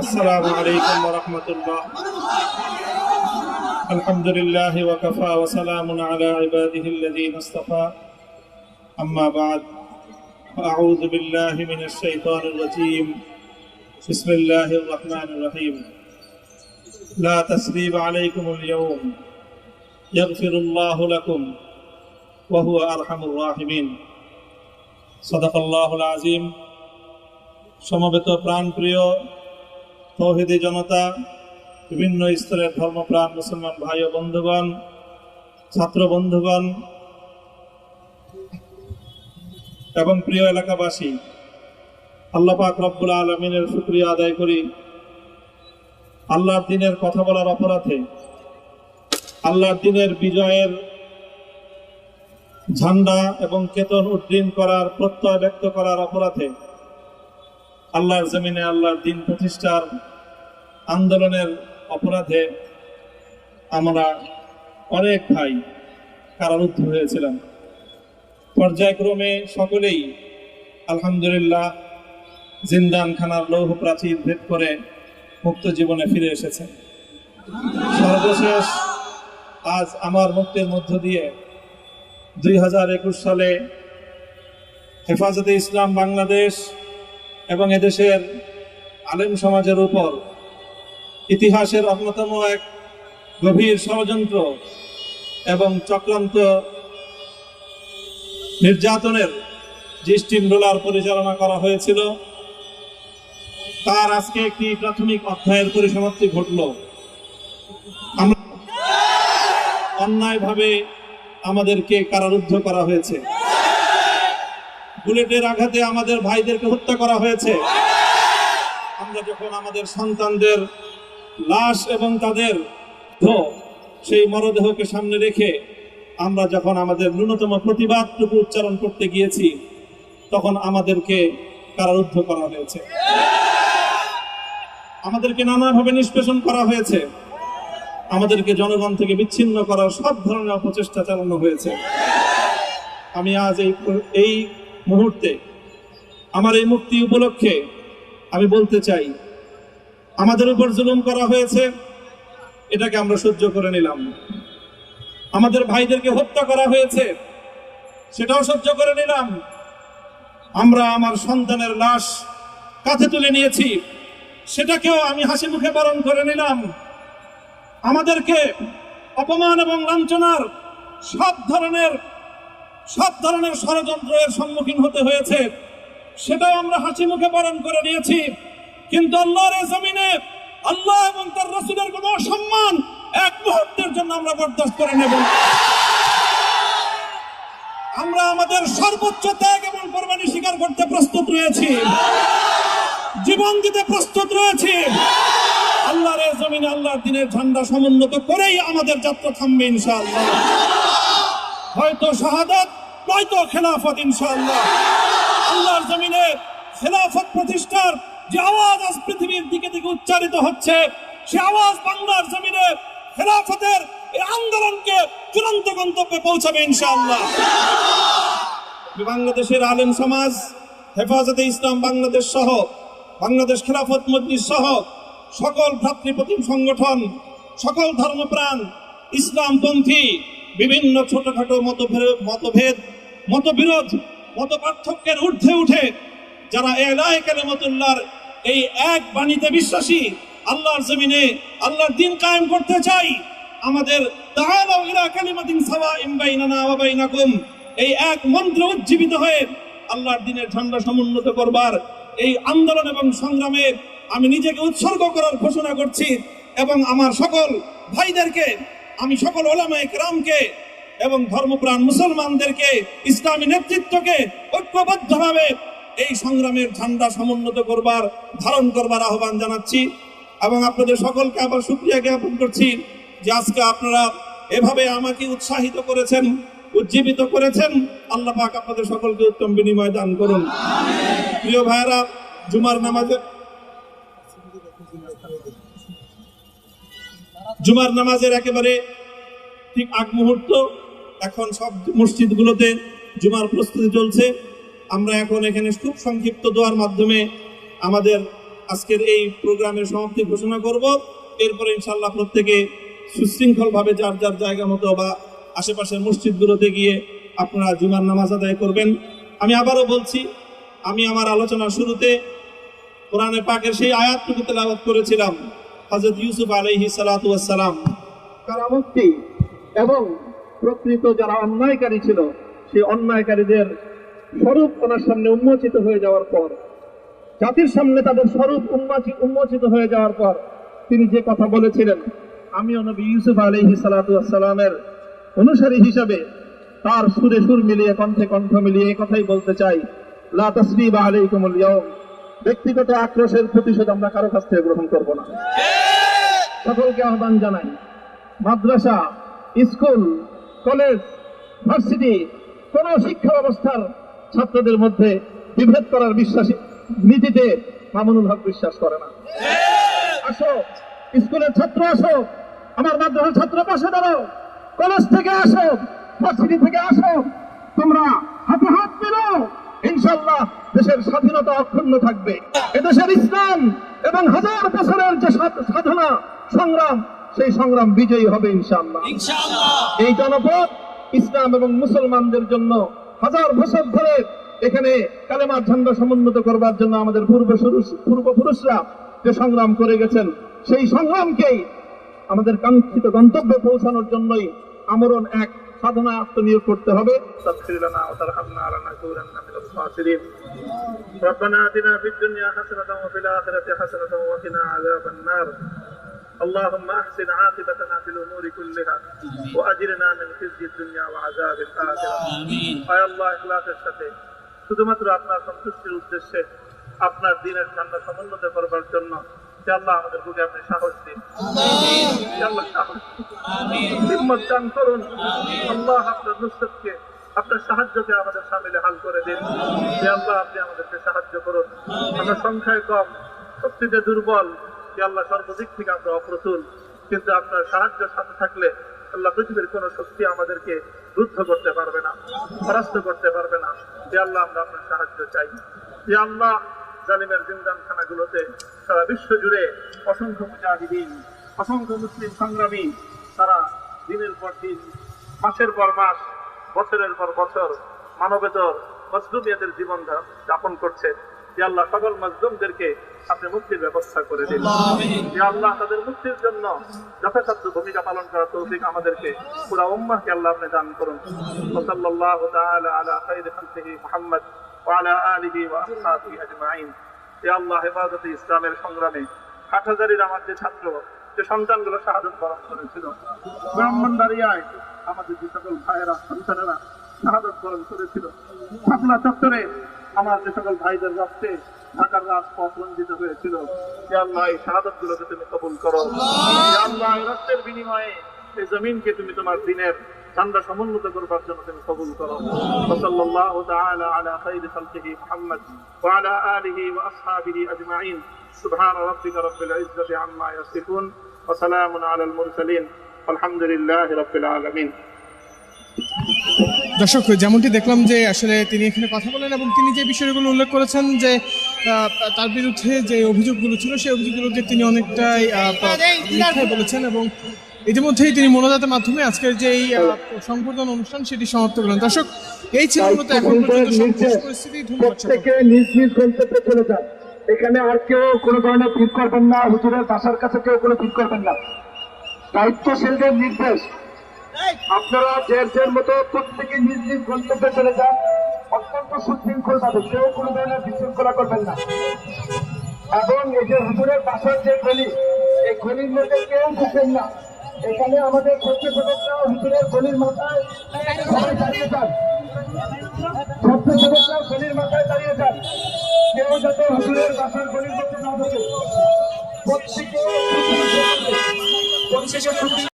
আসসালামু আলাইকুম ওয়া রাহমাতুল্লাহ। আলহামদুলিল্লাহ ওয়া কাফা ওয়া সালামুন আলা ইবাদিহিল্লাযীনা ইসতাফা। আম্মা বা'দ। আউযু বিল্লাহি মিনাশ শাইতানির রাজীম। বিসমিল্লাহির রাহমানির রহিম। লা তাসরিবা আলাইকুমুল ইয়াওম ইয়াগফিরুল্লাহু লাকুম ওয়া হুয়া আরহামুর রাহিমিন। সাদাকাল্লাহুল আযীম। সমবেত প্রাণপ্রিয় তৌহিদি জনতা, বিভিন্ন স্তরের ধর্মপ্রাণ মুসলমান ভাই ও বন্ধুগণ, ছাত্র বন্ধুগণ এবং প্রিয় এলাকাবাসী, আল্লাহ পাক রব্বুল আলামিনের শুকরিয়া আদায় করি। আল্লাহর দ্বীনের কথা বলার অপরাধে, আল্লাহর দ্বীনের বিজয়ের ঝান্ডা এবং কেতন উড্ডীন করার প্রত্যয় ব্যক্ত করার অপরাধে, আল্লাহর জমিনে আল্লাহর দ্বীন প্রতিষ্ঠার আন্দোলনের অপরাধে আমরা অনেক ভাই কারারুদ্ধ হয়েছিলাম। পর্যায়ক্রমে সকলেই আলহামদুলিল্লাহ জিন্দানখানার লৌহ প্রাচীর ভেদ করে মুক্ত জীবনে ফিরে এসেছে। সর্বশেষ আজ আমার মুক্তির মধ্য দিয়ে 2021 সালে হেফাজতে ইসলাম বাংলাদেশ এবং এদেশের আলেম সমাজের উপর ইতিহাসের অন্যতম এক গভীর ষড়যন্ত্র এবং চক্রান্ত নির্যাতনের যে স্টিম রোলার পরিচালনা করা হয়েছিল, তার আজকে একটি প্রাথমিক অধ্যায়ের পরিসমাপ্তি ঘটল। আমরা অন্যায়ভাবে আমাদেরকে কারারুদ্ধ করা হয়েছে, বুলেটের আঘাতে আমাদের ভাইদেরকে হত্যা করা হয়েছে। আমরা যখন আমাদের সন্তানদের লাশ এবং তাদের সেই মরদেহকে সামনে রেখে আমরা যখন আমাদের ন্যূনতম প্রতিবাদটুকু উচ্চারণ করতে গিয়েছি, তখন আমাদেরকে কারারুদ্ধ করা হয়েছে, আমাদেরকে নানাভাবে নিষ্পেষণ করা হয়েছে, আমাদেরকে জনগণ থেকে বিচ্ছিন্ন করার সব ধরনের অপচেষ্টা চালানো হয়েছে। আমি আজ এই মুহূর্তে আমার এই মুক্তি উপলক্ষে আমি বলতে চাই, আমাদের উপর জুলুম করা হয়েছে, এটাকে আমরা সহ্য করে নিলাম। আমাদের ভাইদেরকে হত্যা করা হয়েছে, সেটাও সহ্য করে নিলাম। আমরা আমার সন্তানের লাশ কাঁধে তুলে নিয়েছি, সেটাকেও আমি হাসি মুখে বরণ করে নিলাম। আমাদেরকে অপমান এবং লাঞ্ছনার সব ধরনের ষড়যন্ত্রের সম্মুখীন হতে হয়েছে, সেটাও আমরা হাসি মুখে বরণ করে নিয়েছি। কিন্তু আল্লাহর জমিনে আল্লাহ এবং তার রাসূলের কোনো অসম্মান এক মুহূর্তের জন্য আমরা বরদাস্ত করে নেব। আমরা আমাদের সর্বোচ্চ ত্যাগ এবং কোরবানি স্বীকার করতে প্রস্তুত রয়েছি, জীবন দিতে প্রস্তুত রয়েছি। আল্লাহর জমিনে আল্লাহর দ্বীনের ঝান্ডা সমুন্নত করেই আমাদের যাত্রা থামবে ইনশাআল্লাহ। হয়তো শাহাদাত, নয়তো খেলাফত ইনশাআল্লাহ। আল্লাহর জমিনে খেলাফত প্রতিষ্ঠার যে আওয়াজ আজ পৃথিবীর দিকে দিকে উচ্চারিত হচ্ছে, সে আওয়াজ বাংলার জমিনে খেলাফতের এই আন্দোলনকে চূড়ান্ত গন্তব্যে পৌঁছাবে ইনশাআল্লাহ। বাংলাদেশের আলেম সমাজ, হেফাজতে ইসলাম বাংলাদেশ সহ বাংলাদেশ খেলাফত মজলিস সহ সকল ভ্রাতৃপ্রতিম সংগঠন, সকল ধর্মপ্রাণ, ইসলামপন্থী বিভিন্ন ছোটখাটো মতভেদ, মতবিরোধ, মত পার্থক্যের ঊর্ধ্বে উঠে যারা এলায়ে কালিমাতুল্লাহর এই এক বাণীতে বিশ্বাসী, আল্লাহর জমিনে আল্লাহর দ্বীন কায়েম করতে চাই, আমাদের তাআলাউ ইলা কালিমাতিন সাওয়াইন বাইনানা ওয়া বাইনাকুম, এই এক মন্ত্র উজ্জীবিত হয়ে আল্লাহর দ্বীনের ঝান্ডা সমুন্নত করবার এই আন্দোলন এবং সংগ্রামে আমি নিজেকে উৎসর্গ করার ঘোষণা করছি। এবং আমার সকল ভাইদেরকে, আমি সকল উলামায়ে কেরামকে এবং ধর্মপ্রাণ মুসলমানদেরকে, ইসলামী নেতৃত্বকে ঐক্যবদ্ধভাবে এই সংগ্রামের ঝান্ডা সমুন্নত করবার, ধারণ করবার আহ্বান জানাচ্ছি। এবং আপনাদের সকলকে আবার শুকরিয়া জ্ঞাপন করছি যে আজকে আপনারা এভাবে আমাকে উৎসাহিত করেছেন, উজ্জীবিত করেছেন। আল্লাহ পাক আপনাদের সকলকে উত্তম বিনিময় দান করুন। প্রিয় ভাইয়েরা, জুমার নামাজের একেবারে ঠিক আগ মুহূর্ত, এখন সব মসজিদগুলোতে জুমার প্রস্তুতি চলছে। আমরা এখন এখানে খুব সংক্ষিপ্ত দোয়ার মাধ্যমে আমাদের আজকের এই প্রোগ্রামের সমাপ্তি ঘোষণা করব। এরপরে ইনশাআল্লাহ প্রত্যেকে সুশৃঙ্খলভাবে যার যার জায়গা মতো বা আশেপাশের মসজিদগুলোতে গিয়ে আপনারা জুমার নামাজ আদায় করবেন। আমি আবারও বলছি, আমি আমার আলোচনার শুরুতে কোরআনে পাকের সেই আয়াতটুকু তেলাওয়াত করেছিলাম, হযরত ইউসুফ আলাইহিস সালাতু ওয়াস সালাম কারামুক্তি এবং প্রকৃত যারা অন্যায়কারী ছিল সেই অন্যায়কারীদের স্বরূপ ওনার সামনে উন্মোচিত হয়ে যাওয়ার পর, জাতির সামনে তাদের স্বরূপ উন্মোচিত হয়ে যাওয়ার পর তিনি যে কথা বলেছিলেন, আমিও নবী ইউসুফ আলাইহিস সালাতু ওয়াস সালামের অনুসারী হিসাবে তার সুরে সুর মিলিয়ে কণ্ঠে কণ্ঠ মিলিয়ে এই কথাই বলতে চাই, লা তাসরিবা আলাইকুমুল ইয়াউম, ব্যক্তিগত আক্রোশের প্রতিশোধ আমরা কারো কাছ থেকে গ্রহণ করব না। সকলকে আহ্বান জানাই, মাদ্রাসা, স্কুল, কলেজ, ভার্সিটি কোন শিক্ষা ব্যবস্থার ছাত্রদের মধ্যে বিভেদ করার বিশ্বাসী নীতিতে মামুনুল হক বিশ্বাস করে না। আসো, স্কুলের ছাত্র আসো, আমার মাদ্রাসার ছাত্র পাশে দাঁড়াও, কলেজ থেকে আসো, ভার্সিটি থেকে আসো, তোমরা হাতে হাত মেলাও, ইনশাআল্লাহ দেশের স্বাধীনতা অক্ষুণ্ণ থাকবে। এদেশের ইসলাম এবং হাজার বছরের যে সাধনা সংগ্রাম, সেই সংগ্রাম বিজয়ী হবে ইনশাআল্লাহ। এই জনপদ ইসলাম এবং মুসলমানদের জন্য হাজার বছর ধরে এখানে কালেমার ঝান্ডা সমুন্নত করবার জন্য আমাদের পূর্বপুরুষরা যে সংগ্রাম করে গেছেন, সেই সংগ্রামকেই আমাদের কাঙ্ক্ষিত গন্তব্যে পৌঁছানোর জন্যই আমরণ এক সাধনায় আত্মনিয়োগ করতে হবে। ربنا آتنا في الدنيا حسنة وفي الآخرة حسنة وقنا عذاب النار اللهم أحسن عاقبتنا في الأمور كلها وأجرنا من خزي الدنيا وعذاب الآخرة আয় আল্লাহ, ইখলাসের সাথে শুধুমাত্র আপনার সন্তুষ্টির উদ্দেশ্যে আপনার দ্বীনের ঝান্ডা সমুন্নত করবার জন্য আল্লাহ আমাদের বুকে আপনি সাহস দিন, আল্লাহ সাহস হিম্মত দান করুন। আল্লাহ আপনার নুসরতকে, আপনার সাহায্যকে আমাদের সামিলে হাল করে দিন। আল্লাহ আপনি আমাদেরকে সাহায্য করুন। আমরা সংখ্যায় কম, শক্তিতে দুর্বল, আল্লাহ সর্বদিক থেকে আমরা অপ্রতুল, কিন্তু আপনার সাহায্য সাথে থাকলে আল্লাহ পৃথিবীর কোন শক্তি আমাদেরকে রুদ্ধ করতে পারবে না, পরাস্ত করতে পারবে না। আল্লাহ আমরা আপনার সাহায্য চাই। আল্লাহ জালিমের জিন্দানখানাগুলোতে সারা বিশ্ব জুড়ে অসংখ্য মুজাহিদিন, অসংখ্য মুসলিম সংগ্রামী তারা দিনের পর দিন, মাসের পর মাস, বছরের পর বছর মানবেতর মজলুমিয়াতের জীবন যাপন করছে। আল্লাহ সকল মজলুমদেরকে আপনি মুক্তির ব্যবস্থা করে দিন। আল্লাহ তাদের মুক্তির জন্য যথাসাধ্য ভূমিকা পালন করার তৌফিক আমাদেরকে, পুরা উম্মাহকে আল্লাহ আপনি দান করুন। সাল্লাল্লাহু তাআলা আলা খায়রি খালকিহি মুহাম্মদ ওয়া আলা আলিহি ওয়া আসহাবিহি আজমাইন। ইয়া আল্লাহ, হেফাজতে ইসলামের সংগ্রামে হাটহাজারীর আমার যে ছাত্র, যে সন্তানগুলো শাহাদাত বরণ করেছিল, ব্রাহ্মণবাড়িয়ায় আমাদের যে সকল ভাইয়েরা, সন্তানেরা শাহাদাত বরণ করেছিল, শাপলা চত্বরে আমার যে সকল ভাইদের রক্তে ঢাকার রাজপথ রঞ্জিত হয়েছিল, আল্লাহ এই শাহাদাত গুলোকে তুমি কবুল করো। আল্লাহ এই রক্তের বিনিময়ে এই জমিনকে তুমি তোমার দিনের ঝান্ডা সমুন্নত করবার জন্য তুমি কবুল করো। সাল্লাল্লাহু তাআলা আলা খায়রি খালকিহি মুহাম্মদ ওয়া আলা আলিহি ওয়া আসহাবিহি আজমাইন। সুবহান রাব্বিকা রাব্বিল ইজ্জাতি আম্মা ইয়াসিফুন ওয়া সালামুন আলাল মুরসালিন আলহামদুলিল্লাহি রাব্বিল আলামিন। দর্শক, যেমনটি দেখলাম যে আসলে তিনি এখানে কথা বলেন এবং তিনি যে বিষয়গুলো উল্লেখ করেছেন যে তার বিরুদ্ধে যে অভিযোগগুলো ছিল সেই অভিযোগগুলোকে তিনি অনেকটাই মিথ্যা বলেছেন এবং ইতিমধ্যেই তিনি মোনাজাতের মাধ্যমে আজকের যে সংবর্ধনা অনুষ্ঠান সেটি সমাপ্ত করলেন। দর্শক, এই ছিল মূলত এখন পর্যন্ত সর্বশেষ পরিস্থিতি। ধন্যবাদ। নিজ নিজ গন্তব্যে চলে যান। এখানে আর কেউ কোনো ধরনের ভিড় করবেন না, হুজুরের বাসার কাছে কেউ কোনো ভিড় করবেন না। দায়িত্বশীলদের নির্দেশ, আপনারা যে মতো প্রত্যেকে নিজ নিজ গন্তব্যে চলে যান, অত্যন্ত সুশৃঙ্খল ভাবে, কেউ কোনো ধরনের বিশৃঙ্খলা করবেন না। এবং এই যে হুজুরের বাসার যে গলি, এই গলির মধ্যে কেউ ঢুকবেন না। এখানে আমাদের ছাত্রছাত্রীরা হুজুরের গলির মাথায় দাঁড়িয়ে যান, ছাত্রছাত্রীরা গলির মাথায় দাঁড়িয়ে যান, কেউ যাতে হুজুরের বাসার গলির মধ্যে না ঢোকে। প্রত্যেকে